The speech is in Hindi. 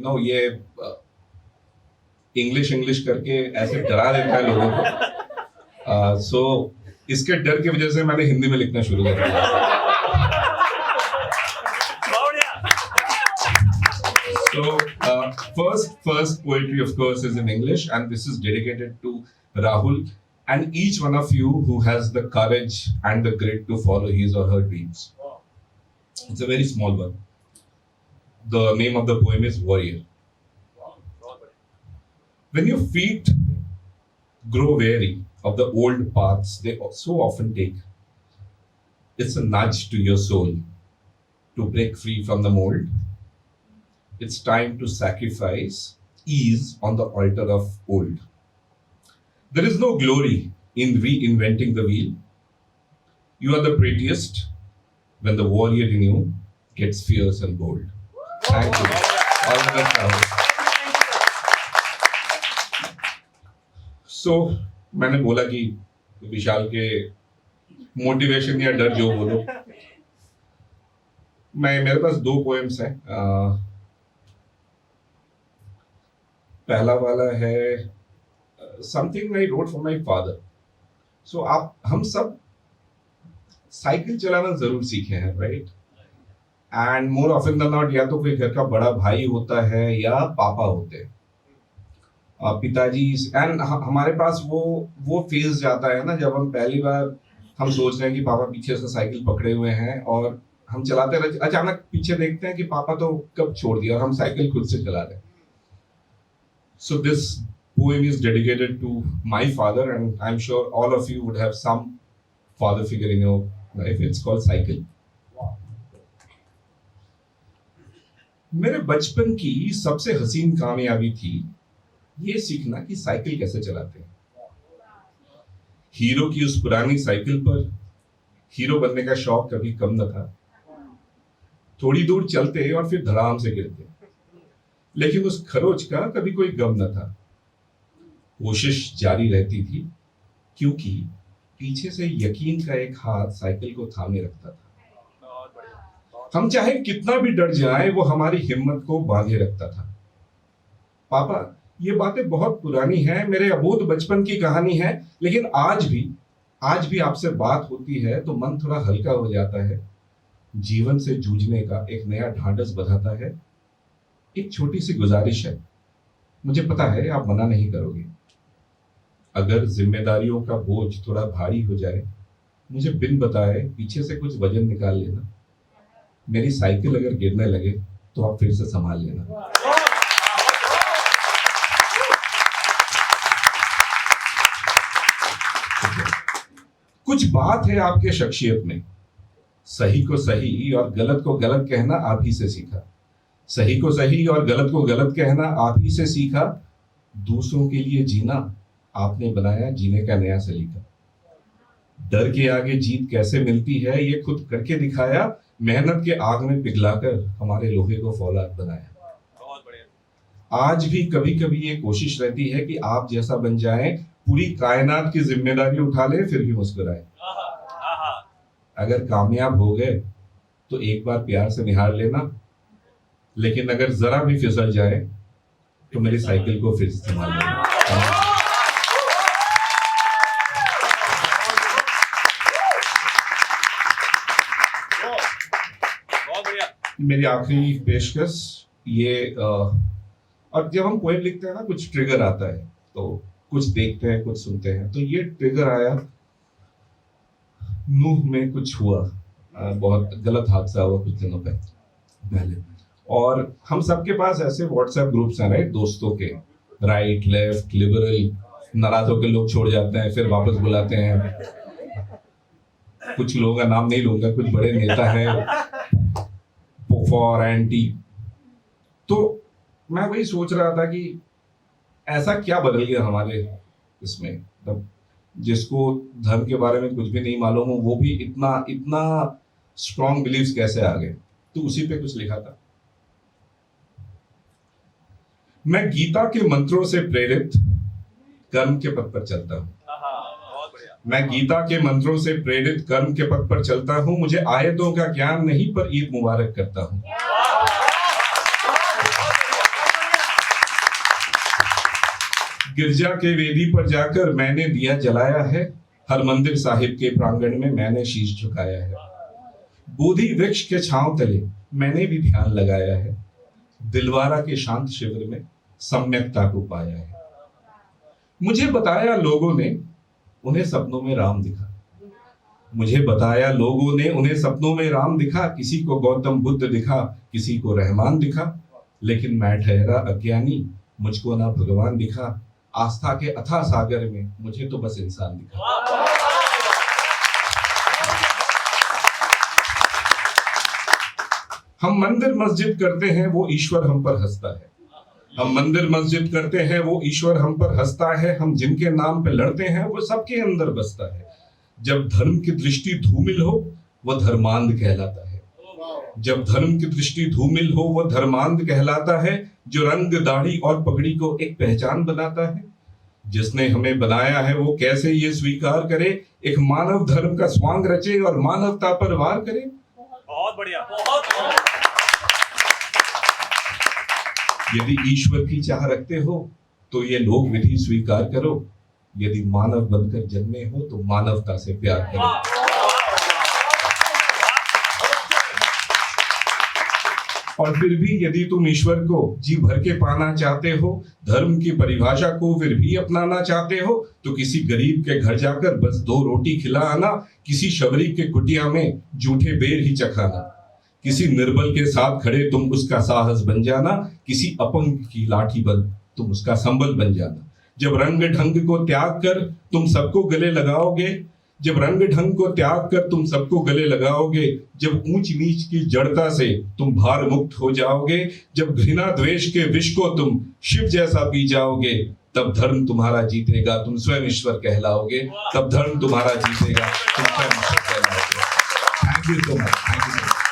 नो ये इंग्लिश इंग्लिश करके ऐसे डरा देता है लोगों को। सो इसके डर की वजह से मैंने हिंदी में लिखना शुरू कर दिया। So first poetry of course is in English, and this is dedicated to Rahul and each one of you who has the courage and the grit to follow his or her dreams. It's a very small one. The name of the poem is Warrior. When your feet grow weary of the old paths they so often take, it's a nudge to your soul to break free from the mold. It's time to sacrifice ease on the altar of old. There is no glory in reinventing the wheel. You are the prettiest when the warrior in you gets fierce and bold. Thank you. All the best, Rahul. So, मैंने बोला कि विशाल के मोटिवेशन या डर जो बोलो, मेरे पास 2 पोएम्स हैं। पहला वाला है something I wrote for my father. So हम सब साइकिल चलाना जरूर सीखे हैं, right? And more often than not या तो कोई घर का बड़ा भाई होता है या पापा होते हैं, पिताजी। एंड हमारे पास वो फेज जाता है ना जब हम पहली बार हम सोच रहे हैं कि पापा पीछे से साइकिल पकड़े हुए हैं और हम चलाते रहे, अचानक पीछे देखते हैं कि पापा तो कब छोड़ दिया और हम साइकिल खुद से चला रहे हैं। So this poem is dedicated to my father, and I'm sure all of you would have some father figure in your life. It's called Cycle. मेरे बचपन की सबसे हसीन कामयाबी थी ये सीखना कि साइकिल कैसे चलाते हैं। हीरो की उस पुरानी साइकिल पर हीरो बनने का शौक कभी कम न था। थोड़ी दूर चलते और फिर धड़ाम से गिरते, लेकिन उस खरोच का कभी कोई गम न था। कोशिश जारी रहती थी क्योंकि पीछे से यकीन का एक हाथ साइकिल को थामे रखता था। हम चाहे कितना भी डर जाए वो हमारी हिम्मत को बांधे रखता था। पापा, ये बातें बहुत पुरानी हैं, मेरे अबोध बचपन की कहानी है, लेकिन आज भी आपसे बात होती है तो मन थोड़ा हल्का हो जाता है। जीवन से जूझने का एक नया ढांढस बंधाता है। एक छोटी सी गुजारिश है, मुझे पता है आप मना नहीं करोगे। अगर जिम्मेदारियों का बोझ थोड़ा भारी हो जाए, मुझे बिन बताए पीछे से कुछ वजन निकाल लेना। मेरी साइकिल अगर गिरने लगे तो आप फिर से संभाल लेना। कुछ बात है आपके शख्सियत में, सही को सही और गलत को गलत कहना आप ही से सीखा। सही को सही और गलत को गलत कहना आप ही से सीखा। दूसरों के लिए जीना आपने बनाया जीने का नया सलीका। डर के आगे जीत कैसे मिलती है ये खुद करके दिखाया। मेहनत के आग में पिघलाकर हमारे लोहे को फौलाद बनाया। बहुत बढ़िया। आज भी कभी कभी ये कोशिश रहती है कि आप जैसा बन जाएं, पूरी कायनात की जिम्मेदारी उठा ले फिर भी मुस्कुराए। अगर कामयाब हो गए तो एक बार प्यार से निहार लेना, लेकिन अगर जरा भी फिसल जाए तो मेरी साइकिल को फिर इस्तेमाल लेना। मेरी आखिरी पेशकश ये और जब हम पोएम लिखते हैं ना कुछ ट्रिगर आता है, तो कुछ देखते हैं कुछ सुनते हैं, तो ये ट्रिगर आया। नूह में कुछ हुआ, बहुत गलत हादसा हुआ कुछ दिनों पहले, और हम सबके पास ऐसे व्हाट्सएप ग्रुप्स हैं, राइट, दोस्तों के, राइट लेफ्ट लिबरल। नाराज होकर लोग छोड़ जाते हैं फिर वापस बुलाते हैं। कुछ लोगों का नाम नहीं लूंगा, कुछ बड़े नेता हैं फॉर एंटी। तो मैं वही सोच रहा था कि ऐसा क्या बदल गया हमारे इसमें, तब जिसको धर्म के बारे में कुछ भी नहीं मालूम हो वो भी इतना स्ट्रॉन्ग बिलीव्स कैसे आ गए। तो उसी पे कुछ लिखा था। मैं गीता के मंत्रों से प्रेरित कर्म के पथ पर चलता हूं। मैं गीता के मंत्रों से प्रेरित कर्म के पथ पर चलता हूं। मुझे आयतों का ज्ञान नहीं पर ईद मुबारक करता हूं। गिरजा के वेदी पर जाकर मैंने दिया जलाया है, हर मंदिर साहिब के प्रांगण में मैंने शीश झुकाया है। बोधि वृक्ष के छांव तले मैंने भी ध्यान लगाया है, दिलवारा के शांत शिविर में सम्यकता को पाया है। मुझे बताया लोगों ने उन्हें सपनों में राम दिखा, मुझे बताया लोगों ने उन्हें सपनों में राम दिखा, किसी को गौतम बुद्ध दिखा, किसी को रहमान दिखा, लेकिन मैं ठहरा अज्ञानी, मुझको ना भगवान दिखा। आस्था के अथाह सागर में मुझे तो बस इंसान दिखा। हम मंदिर मस्जिद करते हैं वो ईश्वर हम पर हंसता है, हम मंदिर मस्जिद करते हैं वो ईश्वर हम पर हंसता है। हम जिनके नाम पे लड़ते हैं वो सबके अंदर बसता है। जब धर्म की दृष्टि धूमिल हो वह धर्मांध कहलाता है, जब धर्म की दृष्टि धूमिल हो वह धर्मांध कहलाता है। जो रंग दाढ़ी और पगड़ी को एक पहचान बनाता है, जिसने हमें बनाया है वो कैसे ये स्वीकार करे, एक मानव धर्म का स्वांग रचे और मानवता पर वार करे। बहुत बढ़िया, बहुत। यदि ईश्वर की चाह रखते हो तो ये लोक विधि स्वीकार करो, यदि मानव बनकर जन्मे हो तो मानवता से प्यार करो। और फिर भी यदि तुम ईश्वर को जी भर के पाना चाहते हो, धर्म की परिभाषा को फिर भी अपनाना चाहते हो, तो किसी गरीब के घर जाकर बस 2 रोटी खिला आना, किसी शबरी के कुटिया में जूठे बेर ही चखाना, किसी निर्बल के साथ खड़े तुम उसका साहस बन जाना, किसी अपंग की लाठी बन तुम उसका संबल बन जाना। जब रंग ढंग को त्याग कर तुम सबको गले लगाओगे, जब रंग ढंग को त्याग कर तुम सबको गले लगाओगे, जब ऊंच नीच की जड़ता से तुम भार मुक्त हो जाओगे, जब घृणा द्वेष के विष को तुम शिव जैसा पी जाओगे, तब धर्म तुम्हारा जीतेगा, तुम स्वयं ईश्वर कहलाओगे। तब धर्म तुम्हारा जीतेगा, तुम स्वयं ईश्वर कहलाओगे। Thank you so much.